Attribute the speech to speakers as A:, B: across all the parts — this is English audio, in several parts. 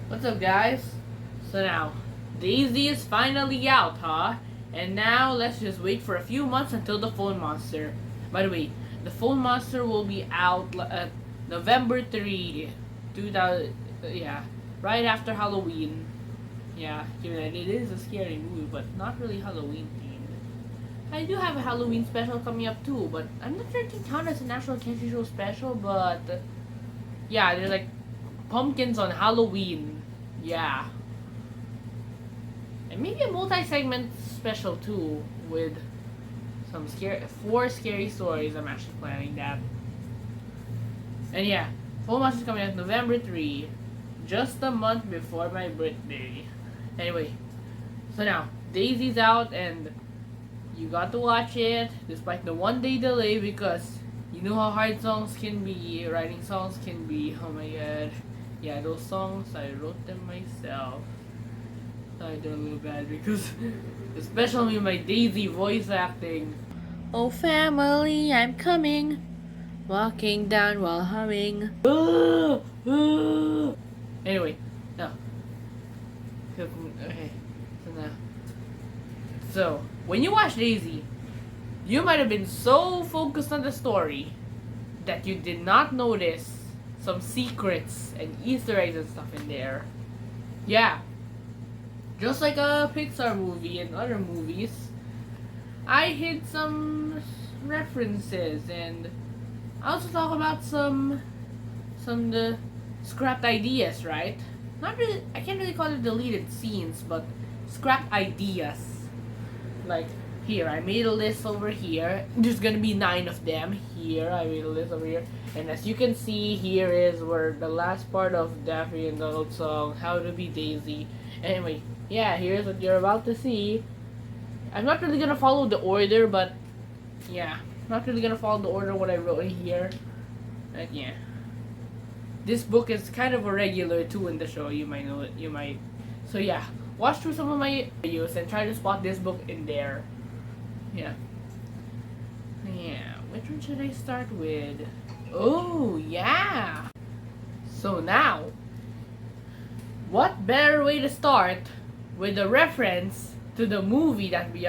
A: What's up, guys? So now, Daisy is finally out, huh? And now let's just wait for a few months until the Phone Monster. By the way, the Phone Monster will be out November 3, 2000. Yeah, right after Halloween. Yeah, given that it is a scary movie, but not really Halloween themed. I do have a Halloween special coming up too, but I'm not sure if it counts as a National Cancer Show special, but yeah, there's like pumpkins on Halloween. Yeah. And maybe a multi-segment special too with some four scary stories. I'm actually planning that. And yeah, Full Monster is coming out November 3, just a month before my birthday. Anyway, so now Daisy's out and you got to watch it despite the 1 day delay because you know how hard songs can be, writing songs can be. Oh my god. Yeah, those songs, I wrote them myself. I did a little bad because, especially my Daisy voice acting. Oh family, I'm coming, walking down while humming. Anyway, now, okay, so now, so when you watch Daisy, you might have been so focused on the story that you did not notice some secrets and Easter eggs and stuff in there. Yeah, just like a Pixar movie and other movies, I hid some references and I also talk about some the scrapped ideas, right? Not really. I can't really call it deleted scenes, but scrapped ideas. Like here, I made a list over here. There's gonna be 9 of them. Here, I made a list over here, and as you can see, here is where the last part of Daffy and Donald's song "How to Be Daisy." Anyway, yeah, here's what you're about to see. I'm not really gonna follow the order, but yeah, not really gonna follow the order what I wrote in here. But yeah, this book is kind of a regular too in the show. You might know it. You might. So yeah, watch through some of my videos and try to spot this book in there. Yeah. Yeah. Which one should I start with? Oh yeah. So now, what better way to start with a reference to the movie that we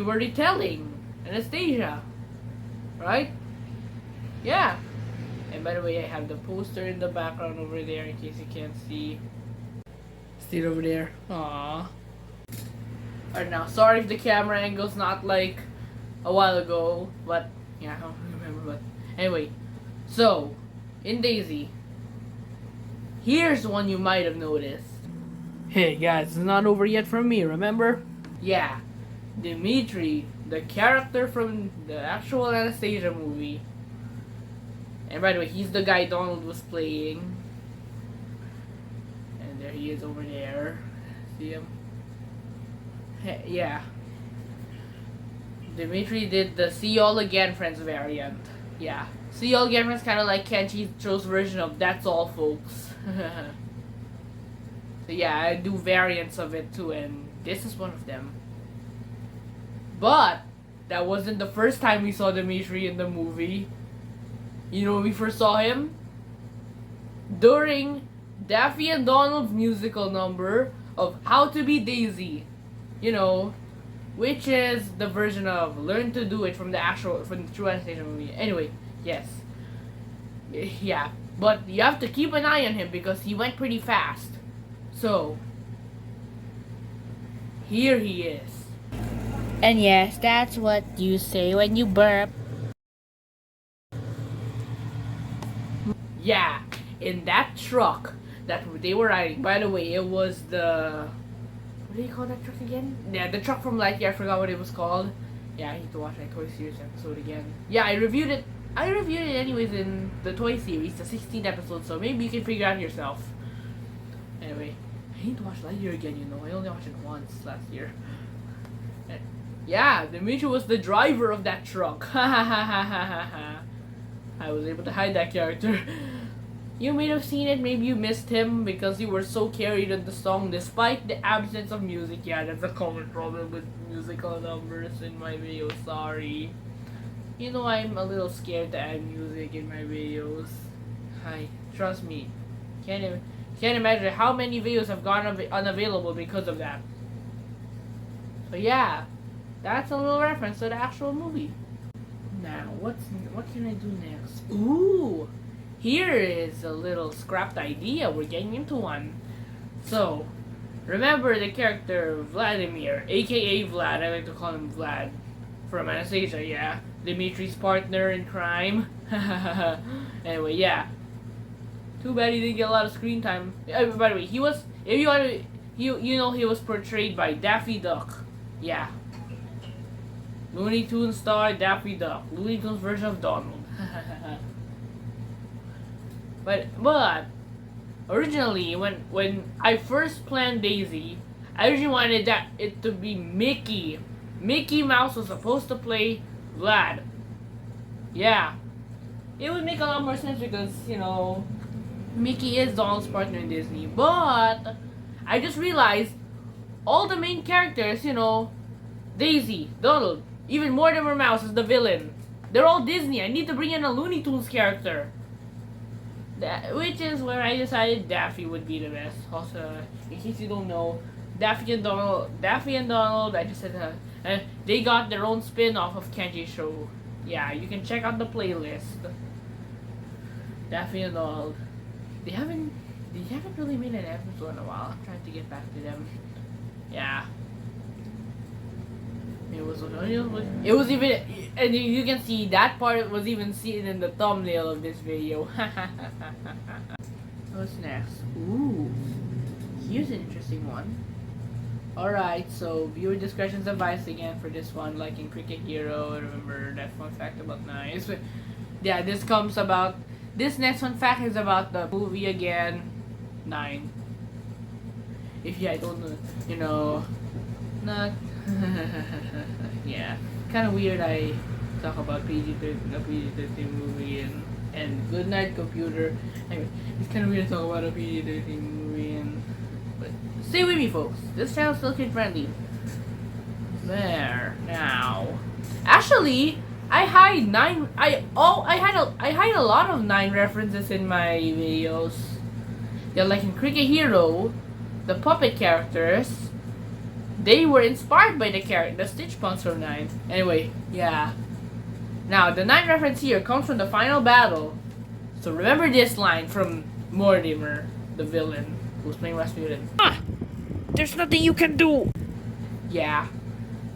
A: were retelling, Anastasia, right? Yeah. And by the way, I have the poster in the background over there in case you can't see. See it over there. Aww. Alright now, sorry if the camera angle's not like a while ago, but yeah, I don't remember. But anyway, so in Daisy, here's one you might have noticed. Hey guys, it's not over yet from me, remember? Yeah, Dimitri, the character from the actual Anastasia movie. And by the way, he's the guy Donald was playing. And there he is over there. See him? Hey, yeah. Dimitri did the See Y'all Again Friends variant. Yeah. See Y'all Again Friends kind of like Kenji Cho's version of That's All Folks. So yeah, I do variants of it too, and this is one of them. But that wasn't the first time we saw Dimitri in the movie. You know when we first saw him? During Daffy and Donald's musical number of How to Be Daisy. You know, which is the version of Learn to Do It from the true Anastasia movie. Anyway, yes. Yeah, but you have to keep an eye on him because he went pretty fast. So, here he is.
B: And yes, that's what you say when you burp.
A: Yeah, in that truck that they were riding. By the way, it was the... What do you call that truck again? Yeah, the truck from Lightyear. I forgot what it was called. Yeah, I need to watch that Toy Series episode again. Yeah, I reviewed it. Anyways in the Toy Series, the 16th episode. So maybe you can figure out yourself. Anyway, I need to watch Lightyear again. You know, I only watched it once last year. Yeah, Dimitri was the driver of that truck. Ha ha ha ha ha ha. I was able to hide that character. You may have seen it, maybe you missed him because you were so carried on the song despite the absence of music. Yeah, that's a common problem with musical numbers in my videos, sorry. You know I'm a little scared to add music in my videos. Hi, trust me. Can't even... Can't imagine how many videos have gone unavailable because of that. So yeah, that's a little reference to the actual movie. Now, what can I do next? Ooh, here is a little scrapped idea. We're getting into one. So, remember the character Vladimir, aka Vlad. I like to call him Vlad from Anastasia. Yeah, Dimitri's partner in crime. Anyway, yeah. Too bad he didn't get a lot of screen time. By the way, he was. If you want to, you know he was portrayed by Daffy Duck. Yeah. Looney Tunes star Daffy Duck. Looney Tunes version of Donald. but originally when I first planned Daisy, I originally wanted it to be Mickey. Mickey Mouse was supposed to play Vlad. Yeah. It would make a lot more sense because, you know, Mickey is Donald's partner in Disney. But I just realized all the main characters, you know, Daisy, Donald, even Mortimer Mouse is the villain. They're all Disney. I need to bring in a Looney Tunes character. Which is where I decided Daffy would be the best. Also, in case you don't know, Daffy and Donald, I just said they got their own spin-off of Kenji Show. Yeah, you can check out the playlist. Daffy and Donald. They haven't really made an episode in a while. I'm trying to get back to them. Yeah. It was even, and you can see that part was even seen in the thumbnail of this video. What's next? Ooh, here's an interesting one. Alright, so viewer discretion's advised again for this one, like in Cricket Hero. Remember that fun fact about Nine. Yeah, this next fun fact is about the movie again, 9. If I don't know, you know, not. Yeah, kind of weird. I talk about PG-13, a PG-13 movie, and Good Night Computer. Anyway, it's kind of weird to talk about a PG-13 movie, but stay with me, folks. This channel's still kid friendly. There now. Actually, I hide 9. I hide a lot of 9 references in my videos. Yeah, like in Cricket Hero, the puppet characters. They were inspired by the Stitch Punks from 9. Anyway, yeah. Now, the 9 reference here comes from the final battle. So remember this line from Mortimer, the villain, who's playing Rasputin.
B: There's nothing you can do.
A: Yeah.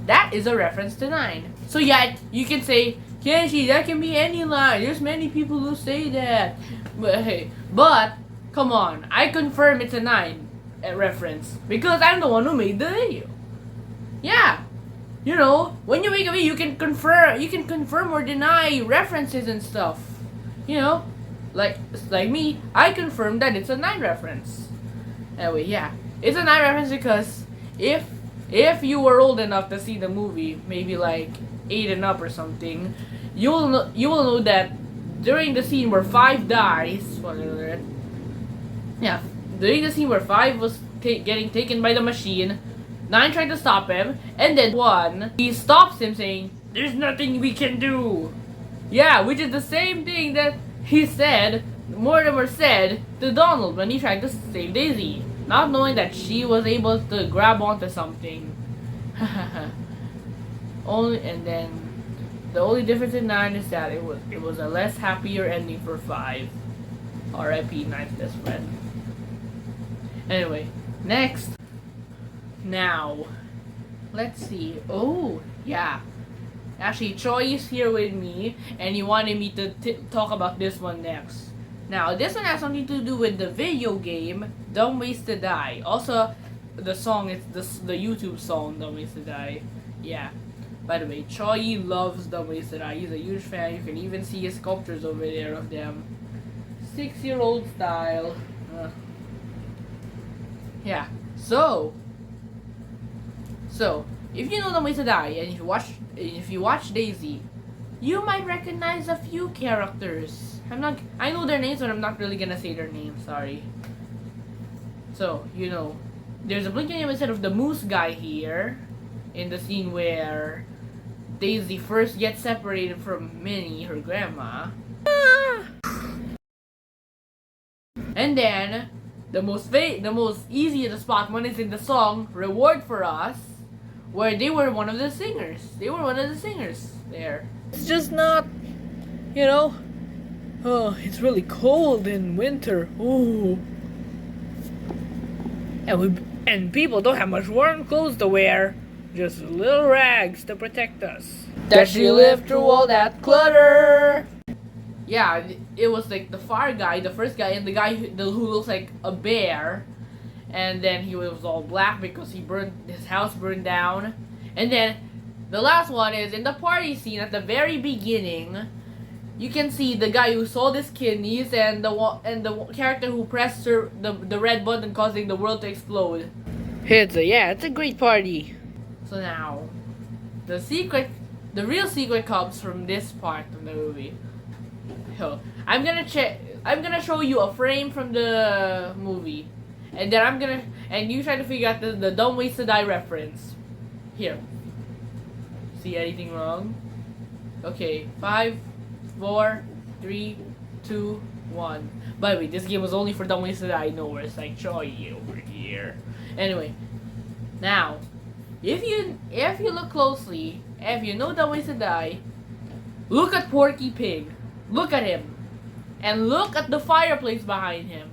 A: That is a reference to 9. So yeah, you can say, Kenshi, that can be any line. There's many people who say that. But come on, I confirm it's a 9 reference. Because I'm the one who made the video. Yeah, you know, when you make a video, you can confirm or deny references and stuff. You know, like me, I confirm that it's a 9 reference. Anyway, yeah, it's a 9 reference because if you were old enough to see the movie, maybe like 8 and up or something, you will know that during the scene where 5 dies, yeah, during the scene where 5 was getting taken by the machine. 9 tried to stop him, and then 1, he stops him saying, "There's nothing we can do." Yeah, which is the same thing that Mortimer said to Donald when he tried to save Daisy, not knowing that she was able to grab onto something. The only difference in 9 is that it was a less happier ending for 5. R.I.P. 9's best friend. Anyway, next. Now, let's see. Oh, yeah. Actually, Troy is here with me, and he wanted me to talk about this one next. Now, this one has something to do with the video game Dumb Ways to Die. Also, the song is the YouTube song Dumb Ways to Die. Yeah. By the way, Troy loves Dumb Ways to Die. He's a huge fan. You can even see his sculptures over there of them. 6-year-old style. Yeah. So, if you know Dumb Ways to Die, and if you watch Daisy, you might recognize a few characters. I know their names, but I'm not really gonna say their names. Sorry. So, you know, there's a blinking image of the moose guy here, in the scene where Daisy first gets separated from Minnie, her grandma. And then the most easy to spot one is in the song "Reward for Us," where they were one of the singers. They were one of the singers there. It's just not, you know. Oh, it's really cold in winter. Ooh. And people don't have much warm clothes to wear. Just little rags to protect us. That she lived through all that clutter. Yeah, it was like the far guy, the first guy, and the guy who looks like a bear. And then he was all black because his house burned down. And then the last one is in the party scene at the very beginning. You can see the guy who sold his kidneys and the character who pressed the red button, causing the world to explode. It's a great party. So now, the real secret comes from this part of the movie. So I'm gonna show you a frame from the movie, and then and you try to figure out the Dumb Ways to Die reference. Here. See anything wrong? Okay, 5, 4, 3, 2, 1. By the way, this game was only for Dumb Ways to Die. No, it's like showing you over here. Anyway, now, if you look closely, if you know Dumb Ways to Die, look at Porky Pig. Look at him, and look at the fireplace behind him.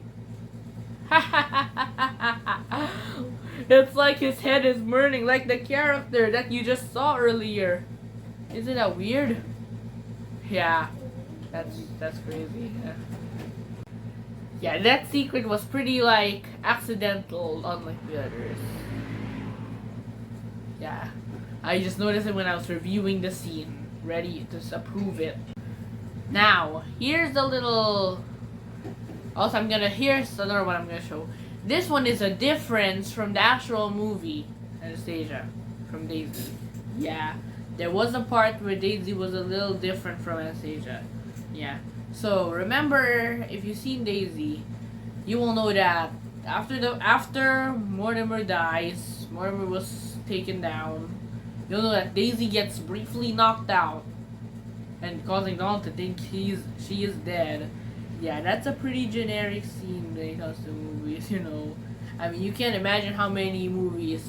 A: It's like his head is burning, like the character that you just saw earlier. Isn't that weird? Yeah, that's crazy. Yeah, that secret was pretty like accidental, unlike the others. Yeah, I just noticed it when I was reviewing the scene, ready to approve it. Now, here's the little. Also, here's another one I'm gonna show. This one is a difference from the actual movie, Anastasia, from Daisy. Yeah, there was a part where Daisy was a little different from Anastasia. Yeah. So remember, if you've seen Daisy, you will know that after Mortimer dies, Mortimer was taken down. You'll know that Daisy gets briefly knocked out, and causing Donald to think she is dead. Yeah, that's a pretty generic scene when it comes to movies, you know. I mean, you can't imagine how many movies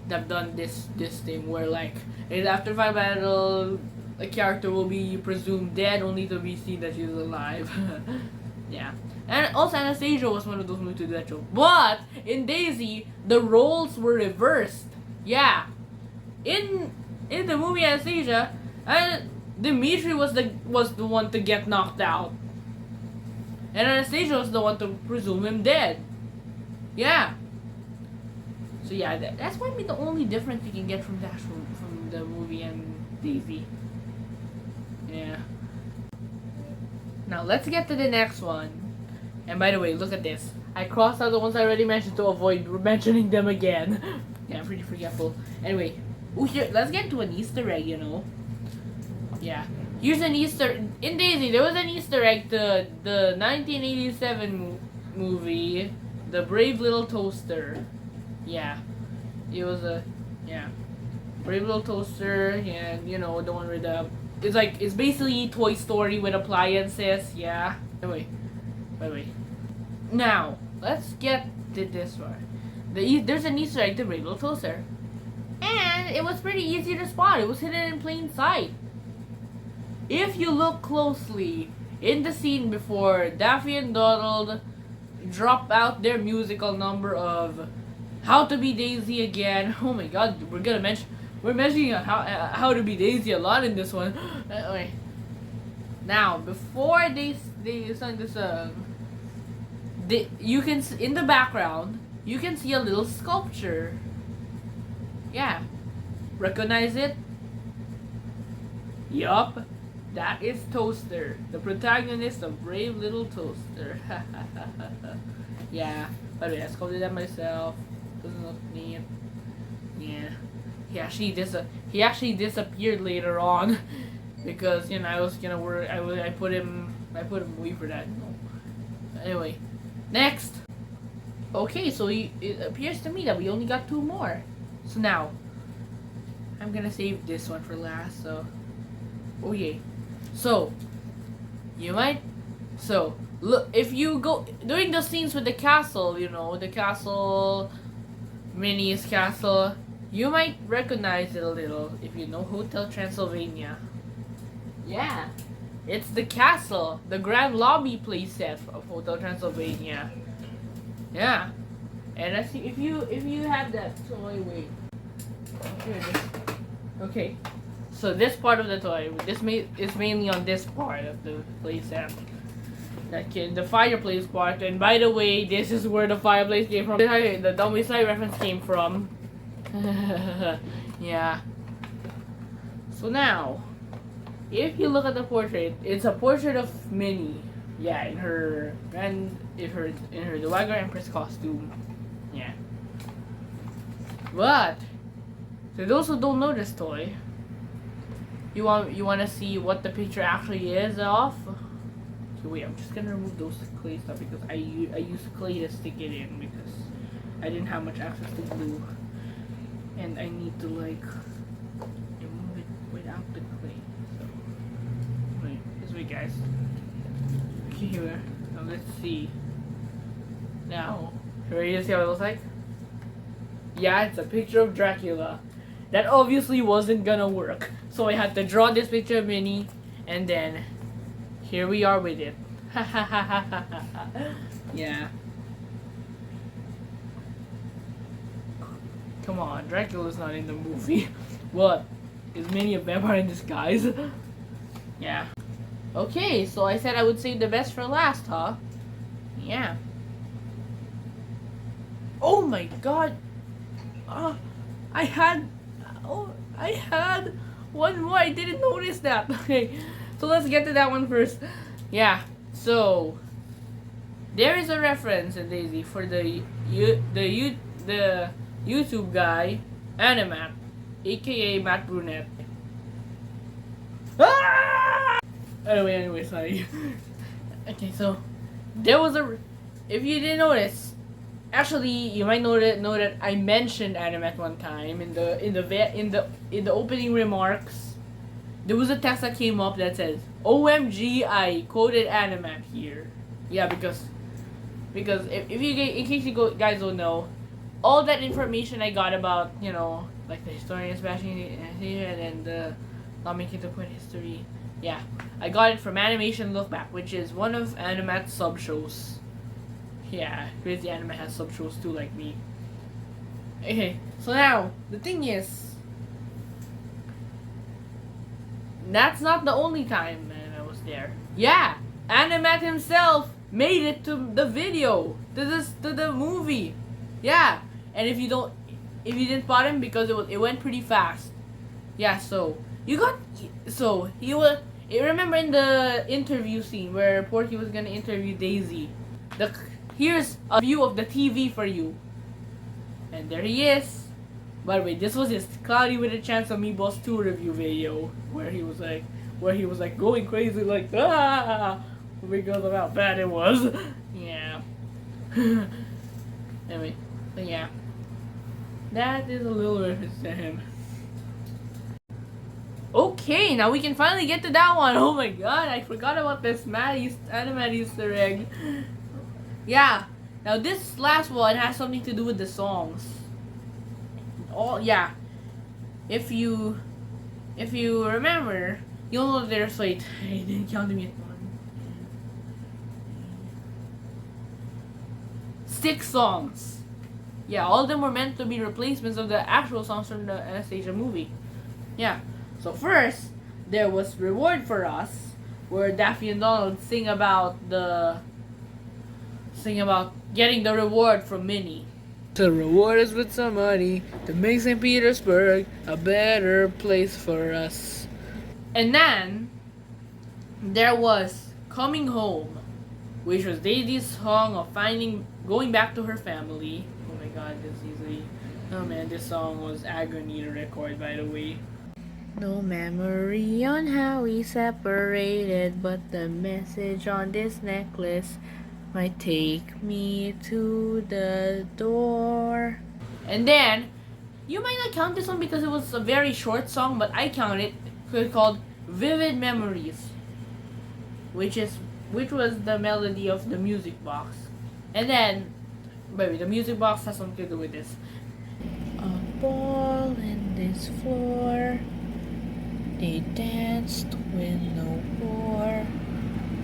A: that have done this thing where like after final battle, a character will be presumed dead only to be seen that she's alive. Yeah. And also Anastasia was one of those movies to do that show. But in Daisy, the roles were reversed. Yeah. In the movie Anastasia, Dimitri was the one to get knocked out. And Anastasia was the one to presume him dead. Yeah. So yeah, that's probably the only difference you can get from the movie and Daisy. Yeah. Now let's get to the next one. And by the way, look at this. I crossed out the ones I already mentioned to avoid mentioning them again. Yeah, I'm pretty forgetful. Anyway, here, let's get to an Easter egg, you know. Yeah. Here's an in Daisy, there was an Easter egg to the 1987 movie, The Brave Little Toaster. Yeah. It was Brave Little Toaster, and you know, the one with it's basically Toy Story with appliances, yeah. Anyway. Now, let's get to this one. There's an Easter egg to Brave Little Toaster. And it was pretty easy to spot. It was hidden in plain sight. If you look closely in the scene before Daffy and Donald drop out their musical number of How to Be Daisy Again. Oh my god, we're mentioning how to be Daisy a lot in this one. Anyway. Now, before they sing the song, you can in the background you can see a little sculpture. Yeah, recognize it? Yup, that is Toaster, the protagonist of Brave Little Toaster. Yeah, by the way, I sculpted that myself. Doesn't look neat. Yeah, he actually disappeared later on because you know I was gonna work. I put him away for that. Anyway, next. Okay, so it appears to me that we only got 2 more. So now, I'm gonna save this one for last. So, oh yeah. So look, if you go during the scenes with the castle, you know, the castle, Minnie's castle, you might recognize it a little if you know Hotel Transylvania. Yeah, it's the castle, the grand lobby playset of Hotel Transylvania. Yeah, and I see if you have that toy, wait. Here it is. Okay, so this part of the toy, is mainly on this part of the playset. The fireplace part, and by the way, this is where the fireplace came from. The Dummy Side reference came from. Yeah. So now, if you look at the portrait, it's a portrait of Minnie. Yeah, in her the Wagger Empress costume. Yeah. But to those who don't know this toy, you want to see what the picture actually is of. So wait, I'm just gonna remove those clay stuff because I used clay to stick it in because I didn't have much access to glue, and I need to like remove it without the clay. So wait, this way, guys. Okay, here. Now let's see. Now, ready to see how it looks like? Yeah, it's a picture of Dracula. That obviously wasn't gonna work, so I had to draw this picture of Minnie, and then here we are with it. Yeah. Come on, Dracula's not in the movie. What? Is Minnie a vampire in disguise? Yeah. Okay, so I said I would save the best for last, huh? Yeah. Oh my god! I had one more. I didn't notice that. Okay, so let's get to that one first. Yeah. So there is a reference in Daisy for the YouTube guy Animat, aka Matt Brunette. Ah! Anyway, sorry. Okay, so there was if you didn't notice. Actually, you might know that I mentioned Animat one time in the opening remarks. There was a text that came up that says, "OMG, I quoted Animat here." Yeah, because if you in case you guys don't know, all that information I got about like the historian smashing and the not making the point history. Yeah, I got it from Animation Look Back, which is one of Animat's sub shows. Yeah, Crazy Anime has sub shows too, like me. Okay, so now the thing is, that's not the only time I was there. Yeah, Animat himself made it to the video, to the movie. Yeah, and if you didn't spot him because it went pretty fast. Yeah, so he was. Remember in the interview scene where Porky was gonna interview Daisy, here's a view of the TV for you. And there he is. By the way, this was his Cloudy with a Chance of Meatballs 2 review video where he was like going crazy like because of how bad it was. Yeah. Anyway, so yeah. That is a little reference to him. Okay, now we can finally get to that one. Oh my god, I forgot about this Animat Easter egg. Yeah, now this last one has something to do with the songs. Yeah. If you remember, you'll know there's wait, I didn't count them yet. 6 songs. Yeah, all of them were meant to be replacements of the actual songs from the Anastasia movie. Yeah. So first, there was Reward for Us, where Daffy and Donald sing about getting the reward from Minnie. To reward us with some money to make St. Petersburg a better place for us. And then there was Coming Home, which was Daisy's song of going back to her family. Oh my god, this song was agony to record, by the way.
B: No memory on how we separated, but the message on this necklace might take me to the door.
A: And then, you might not count this one because it was a very short song, but I count it because it's called Vivid Memories, which is which was the melody of the music box. And then, maybe the music box has something to do with this.
B: A ball in this floor. They danced with no war.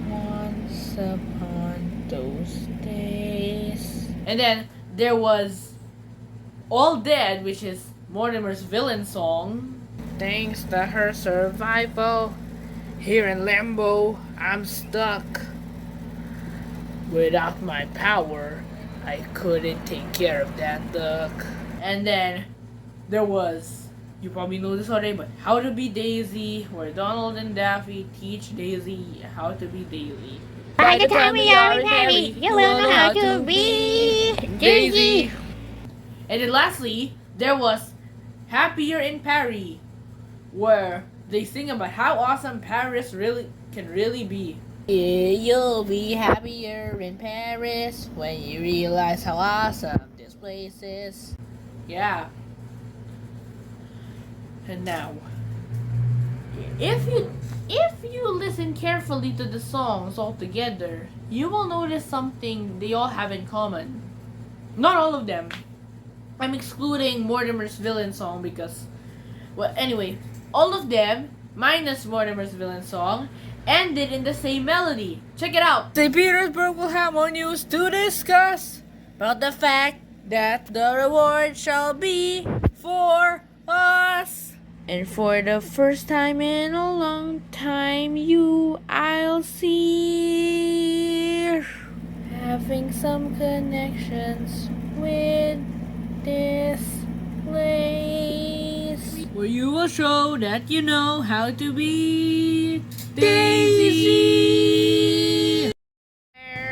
B: Once upon those days.
A: And then there was All Dead, which is Mortimer's villain song.
B: Thanks to her survival, here in Limbo, I'm stuck. Without my power, I couldn't take care of that duck.
A: And then there was, you probably know this already, but How to Be Daisy, where Donald and Daffy teach Daisy how to be Daisy.
C: By the time we are in Harry, you will know how to be Daisy.
A: And then lastly, there was Happier in Paris, where they sing about how awesome Paris can really be.
B: You'll be happier in Paris when you realize how awesome this place is.
A: Yeah. And now, if you listen carefully to the songs all together, you will notice something they all have in common. Not all of them. I'm excluding Mortimer's villain song because, well, anyway, all of them, minus Mortimer's villain song, ended in the same melody. Check it out.
B: St. Petersburg will have more news to discuss about the fact that the reward shall be for us. And for the first time in a long time, I'll see having some connections with this place.
A: Where you will show that you know how to be Daisy.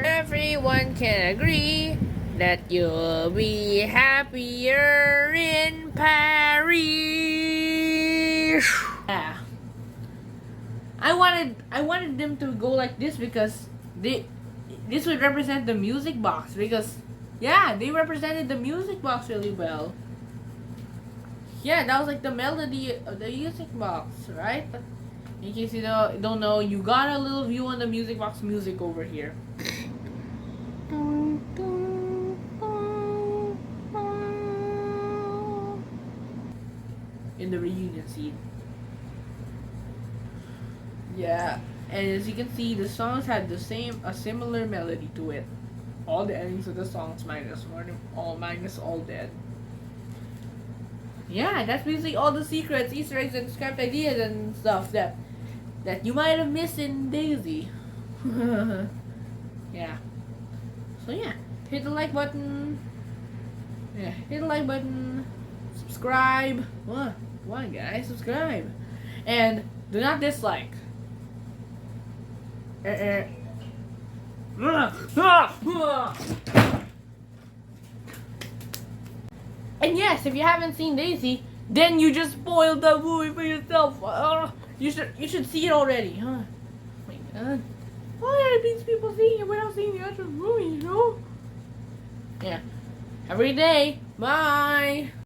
B: Everyone can agree that you'll be happier in Paris.
A: Yeah. I wanted them to go like this because this would represent the music box because yeah, they represented the music box really well. Yeah, that was like the melody of the music box, right? In case you don't know, you got a little view on the music box music over here. In the reunion scene. Yeah, and as you can see, the songs had a similar melody to it. All the endings of the songs minus All Dead. Yeah, that's basically all the secrets, Easter eggs, and script ideas and stuff that you might have missed in Daisy. Yeah. So yeah, hit the like button. Yeah, hit the like button. Subscribe. Why guys? Subscribe. And do not dislike. And yes, if you haven't seen Daisy, then you just spoiled the movie for yourself. You should see it already, huh? Oh my god. Why are these people seeing it without seeing the actual movie, you know? Yeah. Every day. Bye.